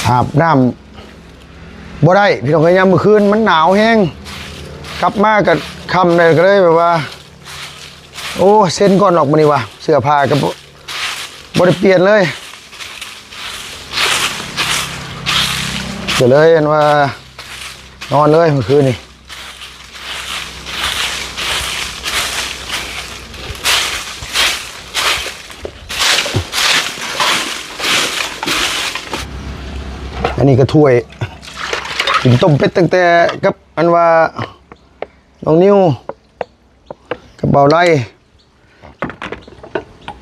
อาบน้ำบ่ได้พี่น้องเอ้ยยามมื้อคืนมันหนาวแห้งกลับมาก็ค่ำเลยก็เลยแบบว่าโอ้เส้นก่อนออกมานี่ว่ะเสื้อผ้าก็บ่ได้เปลี่ยนเลยก็เลยอันว่านอนเลยเมื่อคืนนี่อันนี้ก็ถ้วยกินต้มเป็ดตั้งแต่กับอันว่าน้องนิ้วกับเบาไล่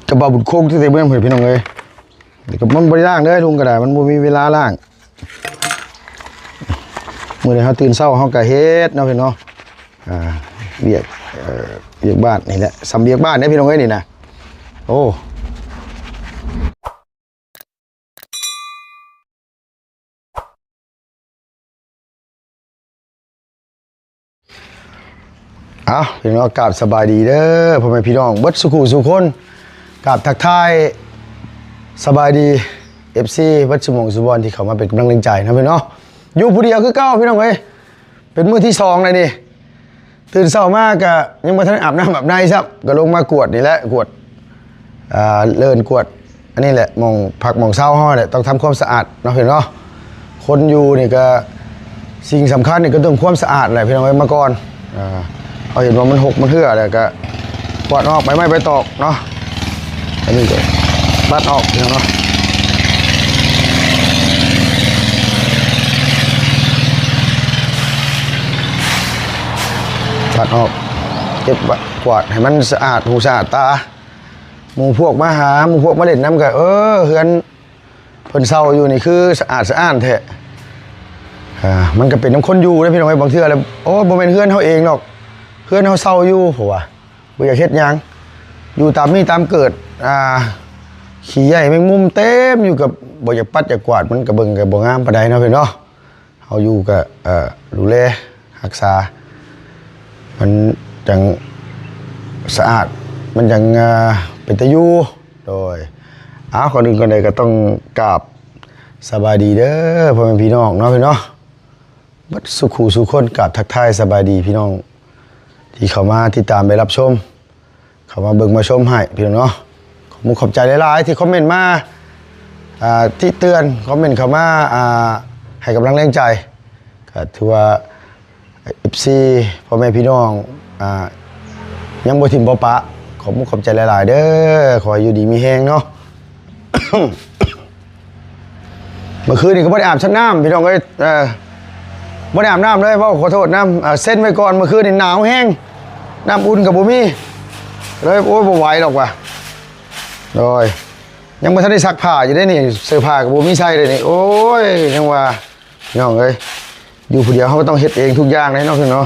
กับเบาบุญโค้งที่เตะเบื้องเผยพี่น้องเลยเดี๋ยวกับมันบริล่างเด้อลุงกระดาษมันบ่มีเวลาล่างมื้อนี้เขาตื่นเช้าเขาก็เฮ็ดเนาะพี่น้องเบียกบ้านนี่แหละสำเบียกบ้านเนี่ยพี่น้องเอ้ยนี่นะโอ้พี่น้องกราบสบายดีเด้อพ่อแม่พี่น้องเบิดสุขุสุคนกราบทักทายสบายดี FC เบิดสมองสุบอนที่เขามาเป็นกำลังใจนะพี่น้องอยู่ผู้เดียวคือเก้าพี่น้องเอ้ยเป็นมื้อที่2เลยนี่ตื่นเช้ามากก็ยังบ่ทันอาบน้ำอาบในซับก็ลงมากวดนี่แหละกวดเลินกวดอันนี้แหละมองผักมองเช้าฮ้อแหละต้องทำความสะอาดเนาะพี่น้องคนอยู่นี่ก็สิ่งสำคัญนี่ก็ต้องความสะอาดแหละพี่น้องเอ้ยมาก่อนเขาเห็นว่ามันหกมันเหื่อเลยก็กวาดออกไปตอกเนาะอันนี้ก็ปัดออกเนาะปัดออกเก็บกวาดให้มันสะอาดหูสะอาดตาหมู่พวกมาหาหมู่พวกมาเล่นน้ำก็เฮือนเพิ่นเศร้าอยู่นี่คือสะอาดสะอ้านแท้มันก็เป็นน้ำคนอยู่นะพี่น้องไอ้บางเทื่อแล้วโอ้บ่เป็นเฮือนเขาเองหรอกเพื่อนเขาเศร้าอยู่เพราะว่าบ่อยากเฮ็ดหยังอยู่ตามมีตามเกิดขี้ใหญ่แมงมุมเต็มอยู่กับบ่อยากปัดอยากกวาดมันก็เบิ่งก็บ่งามปานใดเนาะพี่เนาะเฮาอยู่ก็ดูแลรักษามันจังสะอาดมันจังเป็นตาอยู่โดยก่อนอื่นก่อนใดก็ต้องกราบสบายดีเด้อพ่อแม่พี่น้องเนาะพี่เนาะบัดสุขสุขคนกราบทักทายสบายดีพี่น้องที่เขามาที่ตามไปรับชมเขามาเบิ่งมาชมให้พี่น้องเนาะขอบใจหลายๆที่คอมเมนต์มาที่เตือนคอมเมนต์เขามาให้กำลังแรงใจก็ถือว่า FC พ่อแม่พี่น้องยังบ่ทิมบ่ปะขอบใจหลายๆเด้อขออยู่ดีมีแฮงเนาะ เมื่อคืนนี่ก็บ่ได้อาบชั้นน้ำพี่น้องเอ้ยบ่ได้อาบน้ำเลยเพราะขอโทษน้ำเส้นไว้ก่อนเมื่อคืนนี่หนาวแห้งน้ำอุ่นกับบ่มีเลยโอ้ยบ่ไหวหรอกว่ะโดยยังบ่ทันได้ซักผ้าอยู่ได้นี่เสื้อผ้ากับบ่มีใส่เลยนี่โอ้ยยังว่าน้องเอ้ยอยู่ผู้เดียวเขาก็ต้องเฮ็ดเองทุกอย่างเลยเนาะพี่เนาะ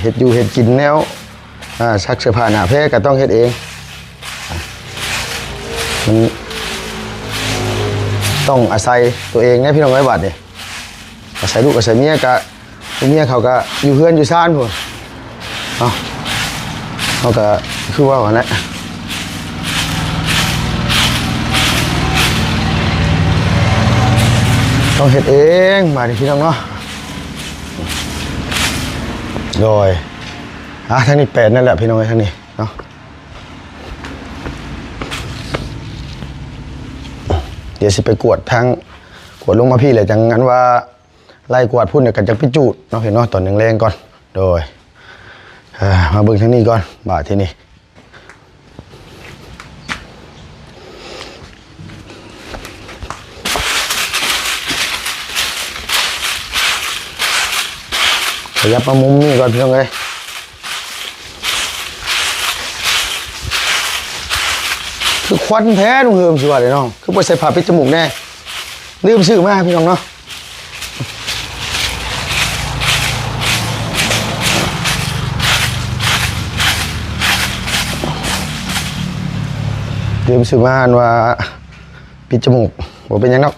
เฮ็ดอยู่เฮ็ดกินแนวซักเสื้อผ้าหน้าแพรก็ต้องเฮ็ดเองมันต้องอาศัยตัวเองนะพี่น้องเอ้ยบัดนี่อาศัยลูกอาศัยเมียก็เมียเขาก็อยู่เฮือนอยู่ซ่านพุ่นเขาก็คือว่าวันนั้นต้องเฮ็ดเองมาดิพี่น้องเนาะโดยทางนี้8นั่นแหละพี่น้องทางนี้เนาะเดี๋ยวสิไปกวดทางกวดลงมาพี่เลยจังงั้นว่าไล่กวาดพุ่นเนี่ยกันจะพิจูดเนาะเห็นเนาะตอนแรงๆก่อนโดยมาเบิ่งทางนี้ก่อนบ่าที่นี่ขยับมามุมนี้ก่อนพี่น้องเอ้ยคือควันแท้ลุงเฮิมสิว่าเลยน้องคือบ่ใส่ผ้าปิดจมูกแน่ลืมซื้อมาพี่น้องเนาะลืมซื้อมาว่าปิดจมูกบ่เป็นหยังเนาะ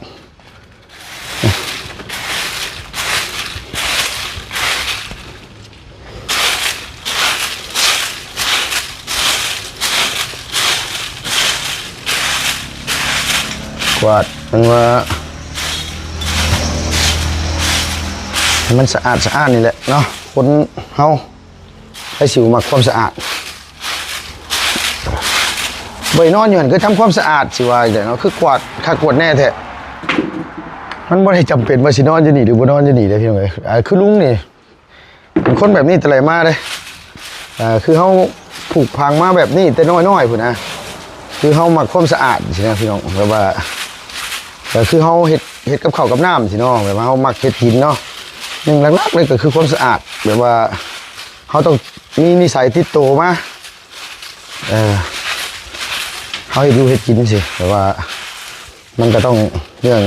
กวาดมันว่า ให้มันสะอาดนี่แหละเนาะคนเฮาให้สิวมักความสะอาดใบนอนอยู่หันคือทำความสะอาดสิว่าเดี๋ยวเนาะคือกวาดข้ากวาดแน่แท้มันไม่ได้จำเป็นว่าสินอนจะหนีหรือบ่นอนจะหนีได้พี่น้องเอ้ยคือลุงนี่เป็นคนแบบนี้แต่ไรมาเลยคือเขาผูกพังมาแบบนี้แต่น้อยๆพุ่นนะคือเขามักความสะอาดสินะพี่น้องแบบว่าแต่คือเขาเฮ็ดกับข้าวกับน้ำสิเนาะแบบว่าเขามักเฮ็ดกินเนาะหนึ่งหลักๆเลยก็คือความสะอาดแบบว่าเขาต้องมีนิสัยติดตัวมาเขาเฮ็ดอยู่เฮ็ดกินสิแบบว่ามันก็ต้องเรื่อง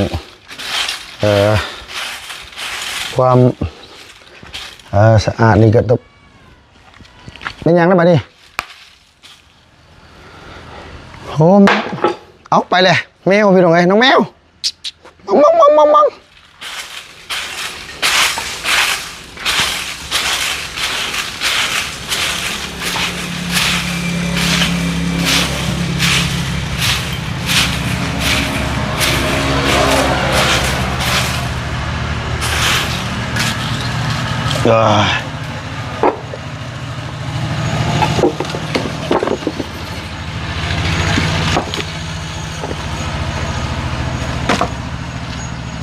ความสะอาดนี่ก็ต้องเป็นยังนะบัดนี้โอ้เอาไปเลยแมวพี่น้องไงน้องแมวมอง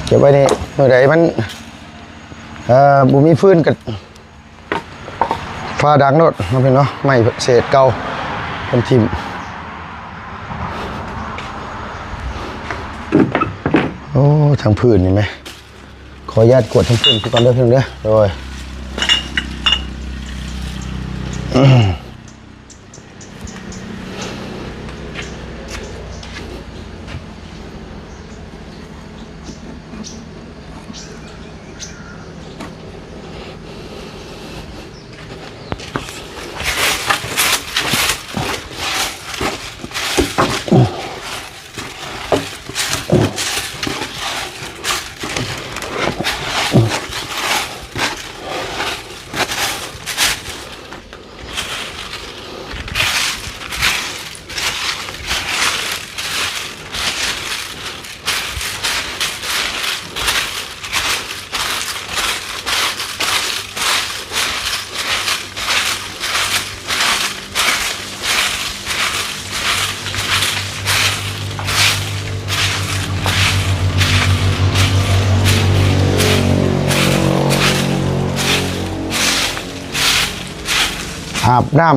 เก็บไว้นี่เมื่อใดมันบุมีฟื้นกับฟ้าดังโนดมันเป็นเนาะไม่เศษเก่าเป็นทิมโอ้ทางพื้นนี่ไหมขออนุญาตกดทางพื้นก่อนเด้อเพียงเด้อโดยอาบน้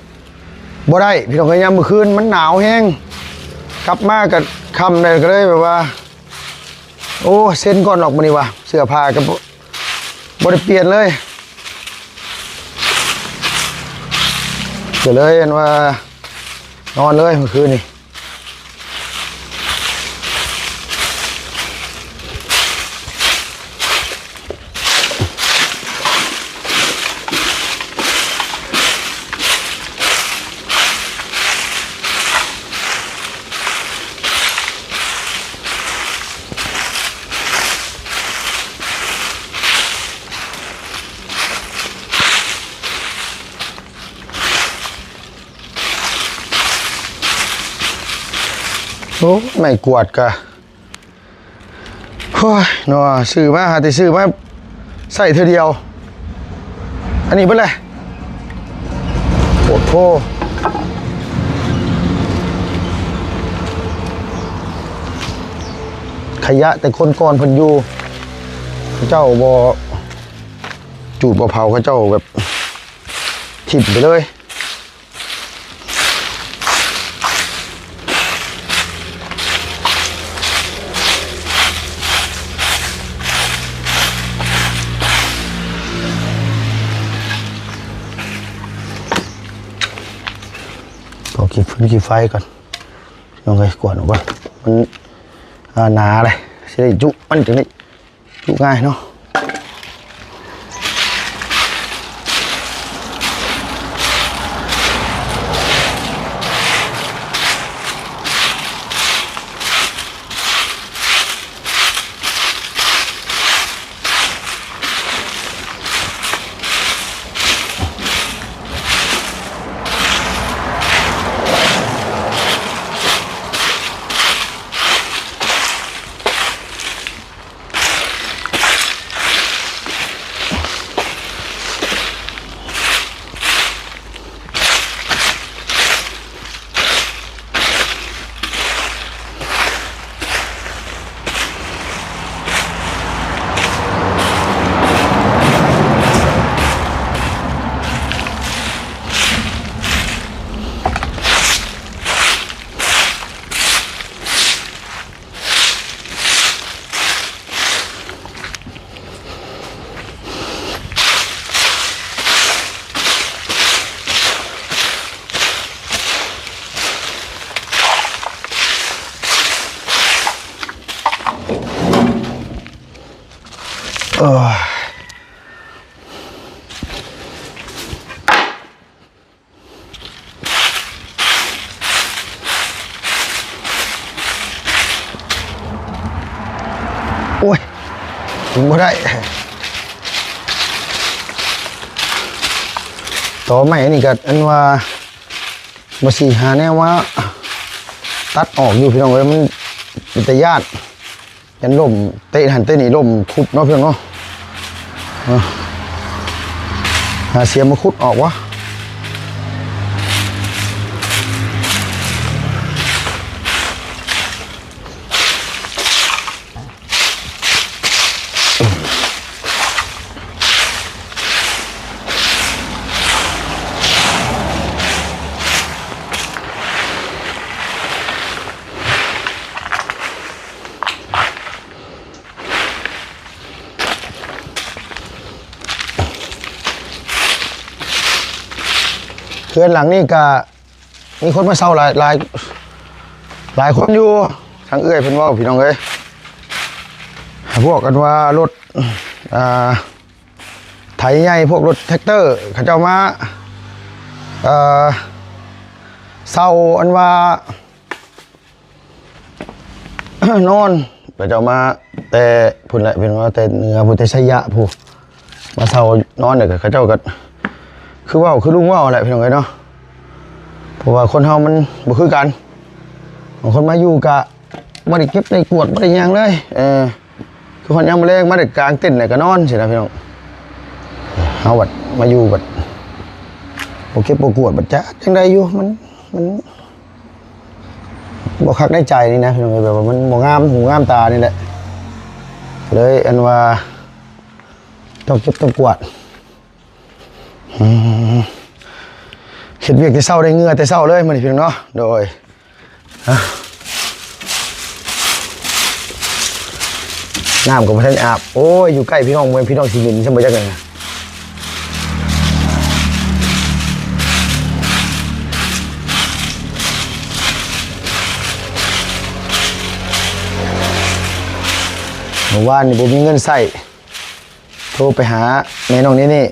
ำบ่ได้พี่น้องเอ้ยยามมื้อคืนมันหนาวแห้งกลับมากับค่ำได้ก็เลยแบบว่าโอ้เส้นก่อนออกมานี่ว่ะเสื้อผ้าก็บ่ได้เปลี่ยนเลยก็เลยว่านอนเลยเมื่อคืนนี่โอ้ไม่กวดกะโอ้ยนัวซื้อมาหาแต่ซื้อมาใส่เธอเดียวอันนี้เป็นไรโอ้โหขยะแต่คนก่อนเพิ่นอยู่เจ้าบ่จูดบ่เผาเขาเจ้าแบบถิ่มไปเลยขีดพื้นขีดไฟก่อนยังไงกวาดออกก่อนมันหนาเลยสิได้จุมันถึงได้จุง่ายเนาะ เออโอ้ยถึงบ่ได้ต่อใหม่นี่ก็อันว่าบ่สิหาแนวว่าตัดออกอยู่พี่น้องเอ้ยมันเป็นตาญาติยันล่มเตะหันเตะนี่ล่มคุบเนาะพี่น้องเนาะหาเสียมาคุดออกวะเพื่อนหลังนี่ก็มีคนมาเช่าหลายคนอยู่ทางเอื้อยเพิ่นว่าพี่น้องเอ้ยพวกกันว่ารถไถใหญ่พวกรถแท็กเตอร์เขาเจ้ามาเช่าอันว่านอนเขาเจ้ามาแต่พุ่นแหละเป็นว่าแต่เหนือพุทธชัยยะผู้มาเช่านอนเนี่ยเขาเจ้าก็คือว่าคือลุงว่าแหละพี่น้องเอ้ยเนาะเพราะว่าคนเฮามันบ่คือกันบางคนมาอยู่กะบ่ได้เก็บได้กวดบ่ได้หยังเลยคือคนยังมาแรงมาได้กลางเต็นท์น่ะก็นอนสินะพี่น้องเฮาบัดมาอยู่บัดบ่เก็บบ่กวดบัดจะจังไดอยู่มันบ่คักได้ใจนี่นะพี่น้องเอ้ยแบบว่ามันบ่งามหูงามตานี่แหละเลยอันว่าต้องเก็บต้องกวาดเห็นเวียกแต่เศร้าได้เงือแต่เศร้าเลยมันพี่น้องเนาะโดยน้ำกับพระท่านอาบโอ้ยอยู่ใกล้พี่น้องเมืองพี่น้องสิมินใช่ไหมจังไงเมื่อวานนี่ผมมีเงินใส่โทรไปหาแม่น้องนี่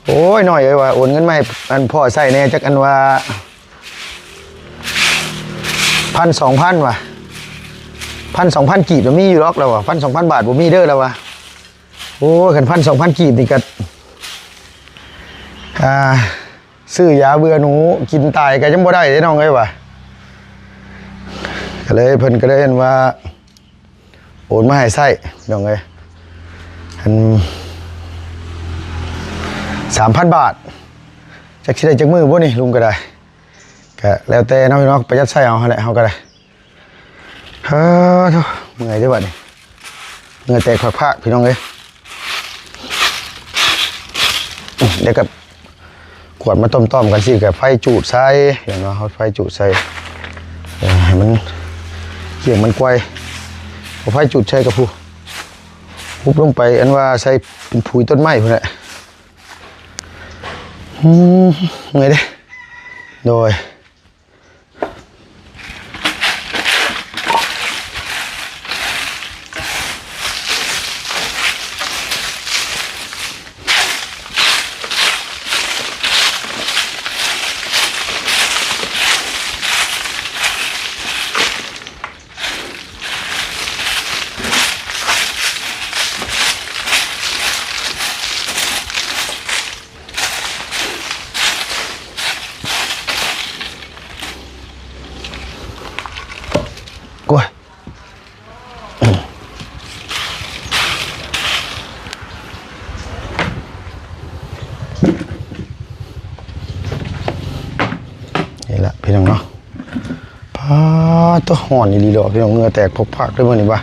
โอ้ยหน่อยเลยว่าโอนเงินมาให้อันพ่อใส่แน่จักอันว่า1,000-2,000ว่ะ1,000-2,000กีบมีอยู่ล็อกแล้วว่ะ1,000-2,000 บาทบ่มีเด้อแล้วว่ะโอ้ยคัน1,000-2,000กีบนี่ก็ซื้อยาเบื่อหนูกินตายก็ยังบ่ได้เด้น้องเอ้ยว่ะก็เลยเพิ่นก็เลยเห็นว่าโอนมาให้ใส่น้องเอ้ยอัน3,000 บาทจักสิได้จักมือบ่นี่ลุงก็ได้ก็แล้วแต่น้องพี่น้องประหยัดใช้เอาแหละเฮาก็ได้เมื่อยจังบัดนี่เหงื่อแตกพากๆพี่น้องเอ้ยเดี๋ยวกับขวดมาต้มๆกันสิกับไฟจูดใส่อย่างเนาะเฮาไฟจูดใส่ให้มันเกี่ยงมันไกวเอาไฟจูดใส่กับผู้ปุ๊บลงไปอันว่าใส่เป็นปุ๋ยต้นไม้พุ่นแหละไงเด้โดยกล้วยนี่แหละพี่น้องเนาะพาตัวห่อนนี่ดีหรอพี่น้องเงือแตกพกผักด้วยมั้ยนี่ปะ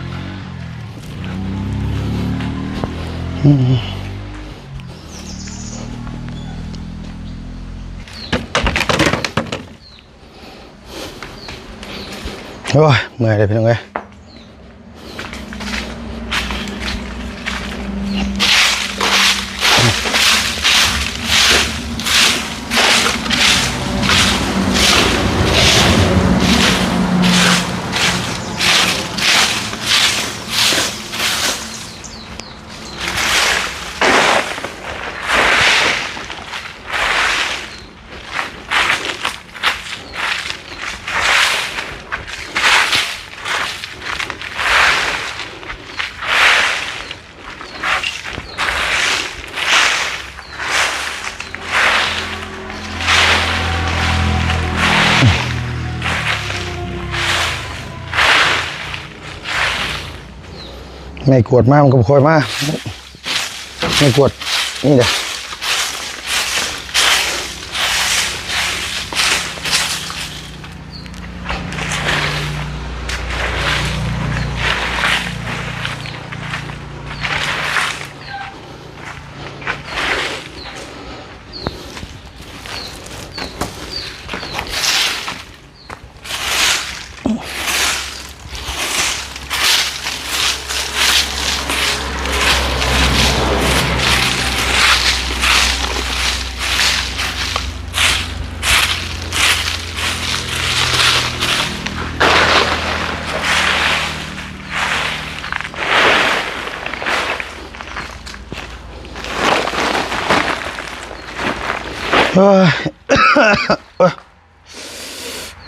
โอ้ยเมื่อยเลยพี่น้องเอ้ย ไม่กวดมากมันก็ค่อยมากไม่กวดนี่เด้อ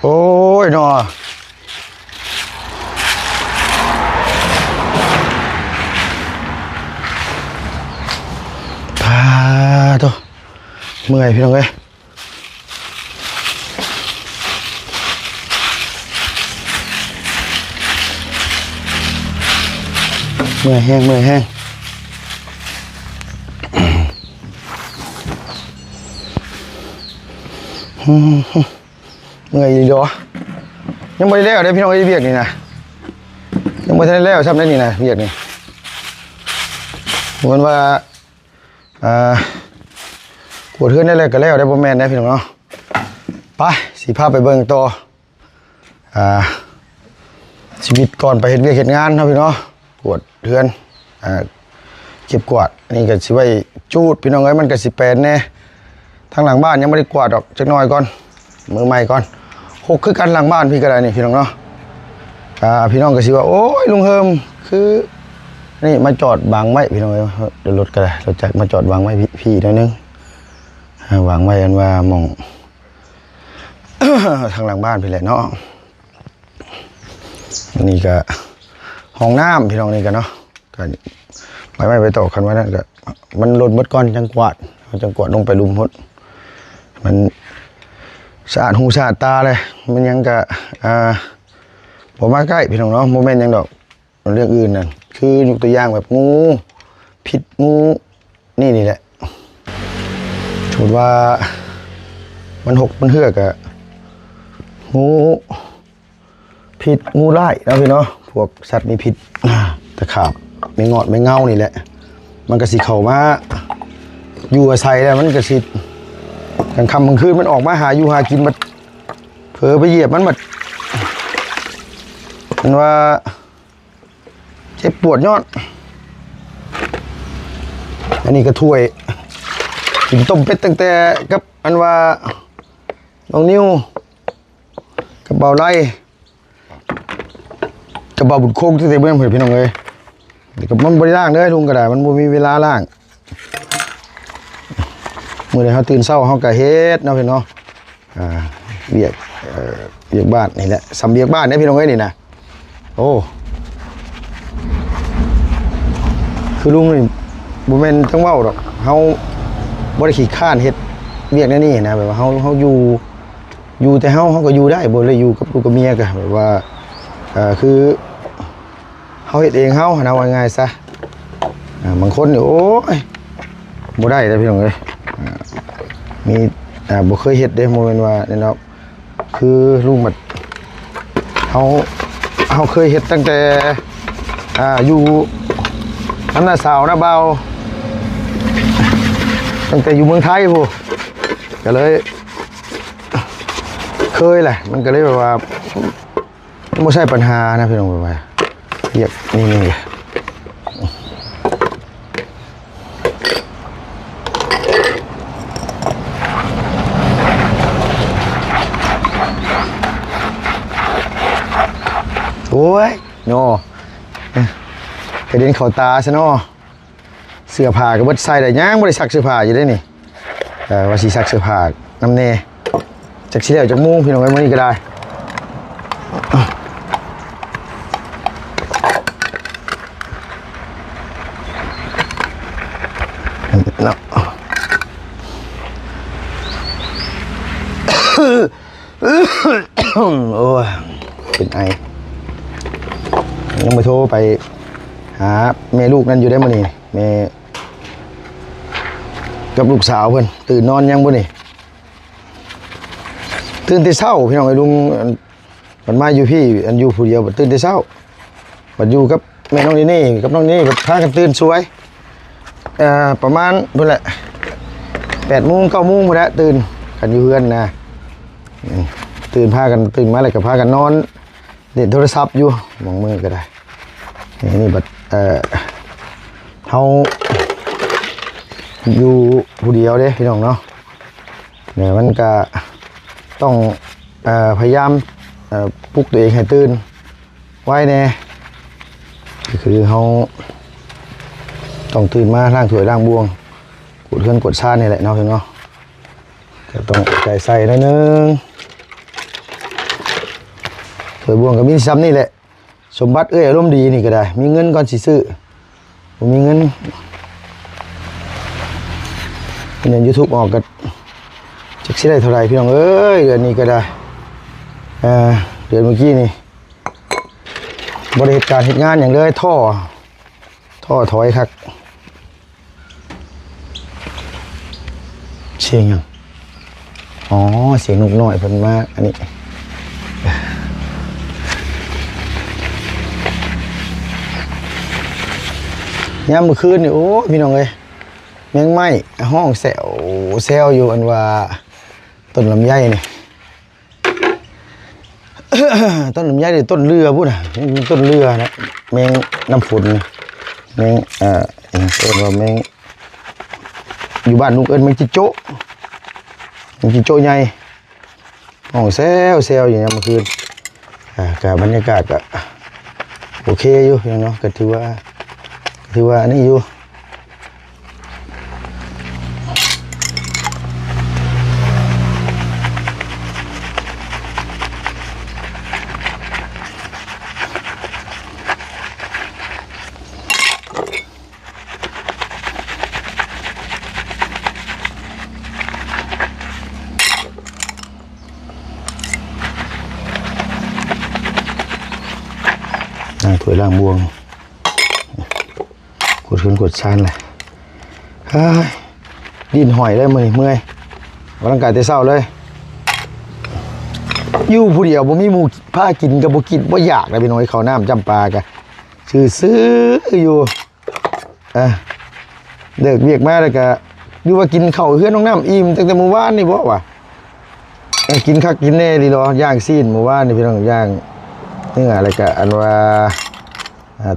โอ้ยหนอพาตัวเมื่อยพี่น้องเอ้ยเมื่อยแห้งเมื่อยแห้งเมื่อยดีดอยังไม่ได้แล้วได้พี่น้องไอ้เบียกนี่นะยังไม่ได้แล้วทำได้นี่นะเบียกนี่เหมือนว่าปวดขึ้นได้เลยก็แล้วได้บ่แม่นได้พี่น้องเนาะไปสิพาไปเบิ่งต่อชีวิตก่อนไปเฮ็ดเวียกเฮ็ดงานเนาะพี่น้องปวดเฮือนเก็บกวาดนี่ก็สิไว้จูดพี่น้องเอ้ยมันก็สิแปลนแน่ทางหลังบ้านยังไม่ได้กวาดดอกจักหน่อยก่อนมือใหม่ก่อนหกคือกันหลังบ้านพี่ก็ได้นี่พี่น้องเนาะพี่น้องก็สิว่าโอ้ยลุงเฮิมคือนี่มาจอดบังไว้พี่น้องเอ้ยเดี๋ยวรถก็ได้รถจักรมาจอดบังไว้พี่หน่อยนึงวางไว้อันว่ามอง ทางหลังบ้านพี่แหละเนาะนี่ก็ห้องน้ำพี่น้องนี่กันเนาะก็ไปต่อคันว่านั่นก็มันลดมดก่อนจังกวาดลงไปลุมพดมันสะอาดหูสะอาดตาเลยมันยังกะผมมาใกล้พี่น้องเนาะโมเมนต์ยังดอกเรื่องอื่นนั่นคือยกตัวอย่างแบบงูผิดงูนี่แหละถือว่ามันหกมันเหือกอะงูผิดงูไล่นะพี่เนาะพวกสัตว์มีพิษตะขาบไม่งอดไม่เงานี่แหละมันกระสีเข่ามาอยู่อาศัยแล้วมันกระสีกลางค่ำกลางคืนมันออกมาหาอยู่หากินมันเผลอไปเหยียบมันว่าเจ็บปวดยอดอันนี้ก็ถ้วยกินต้มเป็ดตั้งแต่กับอันว่าน้องนิ้วกับเบาไล่กับเบาบุญโค้งที่เตะเบื้องเผยพี่น้องเลยกับมันบริล่างเด้อลุงกระดาษมันบ่มีเวลาล่างเมื่อใดเขาตื่นเช้าเขาก็เฮ็ดเนาะพี่น้องเบียกบ้านนี่แหละสำเบียกบ้านเนี่ยพี่น้องเอ้ยนี่นะโอ้คือลุงนี่บ่แม่นต้องเว้าดอกเฮาบ่ได้ขี้ข้านเฮ็ดเวียกนี่นะแบบว่าเฮาอยู่แต่เฮาก็อยู่ได้บ่เลยอยู่กับลูกกับเมียก็แบบว่าคือเฮาเฮ็ดเองเฮาหาว่าง่ายซะบางคนนี่โอ้ยบ่ได้เลยพี่น้องเอ้ยมีบ่เคยเฮ็ดเด้โมเมนต์ว่าเนี่ยเนาะคือลุงมันเฮาเคยเฮ็ดตั้งแต่อยู่อันน่ะสาวนะเบาตั้งแต่อยู่เมืองไทยพู้ก็เลยเคยแหละมันก็เลยแบบว่าไม่ใช่ปัญหานะพี่น้องแบบว่าเรียกนี่โอ้ยโน่กระเด็นเข่าตาซะเนาะเสื้อผ้าก็บ่ใส่ได้ยังบ่ได้ซักเสื้อผ้าอยู่ได้นี่ว่าสิซักเสื้อผ้าน้ำแน่จักสิแล้วจักมุ้งพี่น้องไว้มื้อนี้ก็ได้เนาะโอ้ยเป็นไอยังมาโทรไปหา าแม่ลูกนั่นอยู่ได้มื้อนี้แม่กับลูกสาวเพิ่นตื่นนอนยังบ่นี่ตื่นแต่เช้าพี่น้องไอ้ลุงมันมาอยู่พี่อันอยู่ผู้เดียวตื่นแต่เช้าบัดอยู่กับแม่น้องนี่กับน้องนี่พากันตื่นสวยประมาณพุ่นแหละ8 โมง 9 โมงพุ่นแหละตื่นกันอยู่เฮือนนะตื่นพากันตื่นมาแล้วก็พากันนอนเล่นโทรศัพท์อยู่มองมือก็ได้นี่บัดเฮาอยู่ผู้เดียวเด้พี่น้องเนาะเนี่ยมันก็ต้องพยายามปลุกตัวเองให้ตื่นไว้แน่คือเฮาต้องตื่นมาล้างถ้วยล้างบวงกดเครื่องกดซ่านนี่แหละเนาะพี่น้องก็ต้องใจใส่หน่อยนึงถ้วยบวงก็มีซ้ำนี่แหละสมบัติอารมณ์ดีนี่ก็ได้มีเงินก่อนสิซื้อผมมีเงินเงิน YouTube ออกก็จักสิได้เท่าไหร่พี่น้องเอ้ยเดือนนี้ก็ได้เดือนเมื่อกี้นี่บริการเหตุงานอย่างเลยท่อถอยครับเสียงยังอ๋อเสียงนกน้อยเพิ่นมาอันนี้ยามมื้อคืนนี่โอ้พี่น้องเอ้ยแมงไม้ห้องแซวอยู่อันว่าต้นลำไยนี่ ต้นลำไยหรือต้นเรือพูดนะต้นเรือนะแมงน้ำฝนแมงเรียกว่าแมงอยู่บ้านลุงเอิญแมงจิโจ้ใหญ่ห้องแซวอย่างนี้เมื่อคืนกับบรรยากาศก็โอเคอยู่อย่างเนาะก็ถือว่าอันนี้อยู่ถ้วยล่างบวงกดขึ้นกดชันเลยดิ้นหอยเลยเมื่อยร่างกายแต่เศร้าเลยอยู่ผู้เดียวบ่มีหมูผ้ากินกับบ่กินบ่อยากเลยพี่น้อยเขาน้ำจำปากะซื้ออยู่เด็กเวียกมาแล้วก็ดูว่ากินข้าวเฮือนน้องน้ำอิ่มตั้งแต่เมื่อวานนี่บ่วะกินคักกินแน่ดีรอย่างซีนเมื่อวานนี่พี่น้องย่างเนื้ออะไรก็อันว่า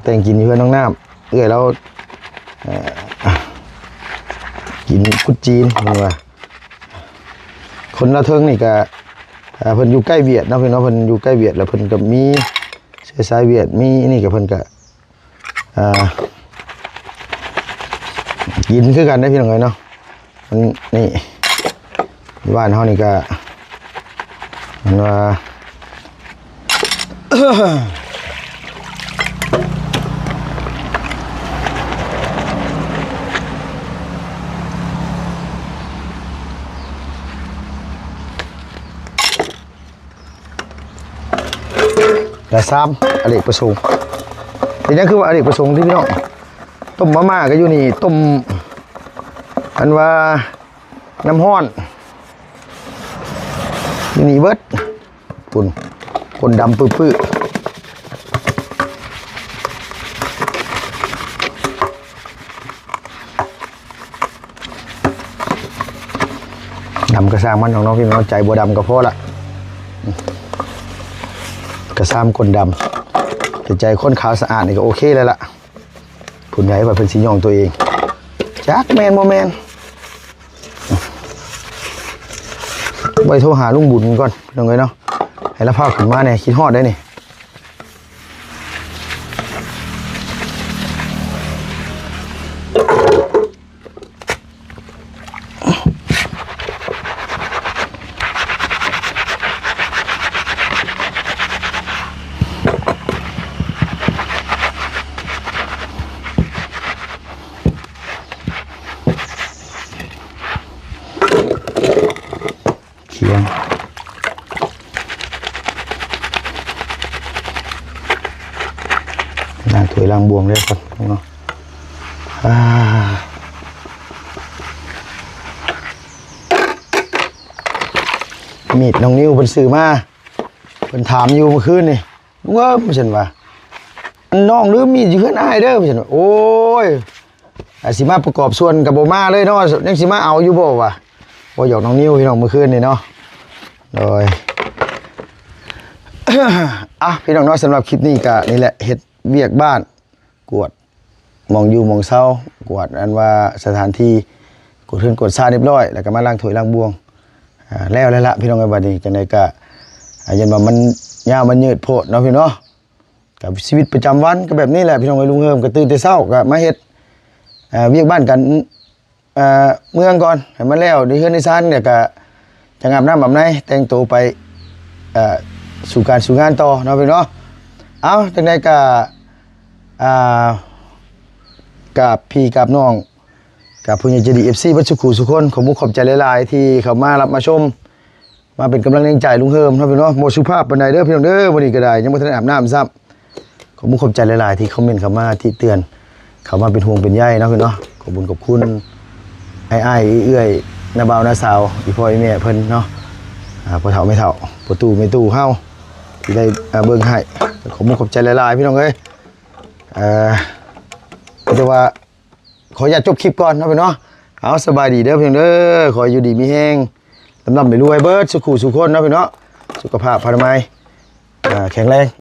แต่งกินเพื่อนน้องน้ำแล้วกินกุดจีนเห็นว่าคนละเทิงนี่ก็เพิ่นอยู่ใกล้เวียดนะเพิ่นเนาะเพิ่นอยู่ใกล้เวียดแล้วเพิ่นกับมีเชื้อสายเวียดมีนี่กับเพิ่นก็กินคือกันได้พี่น้องเอ้ยเนาะมันนี่บ้านเฮานี่ก็มันว่าแต่ซ้ำอเนกประสงค์ทีนี้คือว่าอเนกประสงค์ที่พี่น้องต้มม่าก็อยู่นี่ต้มอันว่าน้ำห้อนอยู่นี่เบิดปุ่นคนดำปื้อดำกระซ้างมันของน้องพี่น้องใจบัวดำก็พอละกระซ้ำคนดำแต่ใจคนขาวสะอาดนี่ก็โอเคเลยล่ะผุนใหญ่แบบเป็นสีย่องตัวเองจักแมนโมแมนไปโทรหาลุงบุญก่อนลงเลยเนาะให้ละภาพขึ้นมาเนี่ยคิดฮอดได้นี่ ล้างถ้วยล้างบวงเลยก่อนเนาะมีดน้องนิ้วเพิ่นซื้อมาเพิ่นถามอยู่เมื่อคืนนี่ลุงเอ้ยเพิ่นว่าน้องหรือมีดอยู่เฮือนอ้ายเด้อเพิ่นว่าโอ้ยสิมาประกอบส่วนกับบ่มาเลยเนาะยังสิมาเอาอยู่บ่วะบ่หยอกน้องนิ้วพี่น้องเมื่อคืนนี่เนาะโดย พี่น้องเนาะสำหรับคลิปนี้ก็นี่แหละเฮ็ดเวียกบ้านกวดมองอยู่มองเศร้ากวดอันว่าสถานที่กดขึ้นกดซาเรียบร้อยแล้วก็มาล้างถ้วยล้างบวงแล้วละพี่น้องไอ้บัดนี้จังได๋ก็ยันว่ามันยาวมันยืดโพดเนาะพี่เนาะกับชีวิตประจำวันก็แบบนี้แหละพี่น้องไอ้ลุงเฮิมก็ตื่นแต่เช้าก็มาเฮ็ดเวียกบ้านกันเมืองก่อนให้มันแล้วในเฮือนในซานเนี่ยก็จะอาบน้ำอาบในแต่งตัวไปสู่การสู่งานต่อเนาะพี่เนาะเอาจังได๋ก็กับพี่กับน้องกับผู้ใหญ่ใจดี FC บัดสุขุสุคนขอมุกขอบใจหลายๆที่เข้ามารับมาชมมาเป็นกำลังแรงใจลุงเฮิมเนาะพี่เนาะบ่สุภาพปานใดเด้อพี่น้องเด้อวันนี้ก็ได้ยังบ่ทันอาบน้ำซ้ำขอมุกขอบใจหลายๆที่คอมเมนต์เข้ามาที่เตือนเข้ามาเป็นห่วงเป็นใยเนาะพี่เนาะขอบคุญขอบคุณอ้ายๆเอื้อยน้าบ่าวน้าสาวอีพ่ออีแม่เพิ่นเนาะพ่อเฒ่าแม่เฒ่าพ่อตู่แม่ตู่เฮาที่ได้เบิ่งให้ขอมุกขอบใจหลายๆพี่น้องเอ้ยแต่ว่าขออย่าจบคลิปก่อนนะพี่เนาะเอาสบายดีเด้อพี่น้องเด้อขออยู่ดีมีแฮงลำไปรวยเบิดสุขุสุขคนนะพี่เนาะสุขภาพพลามัยแข็งแรง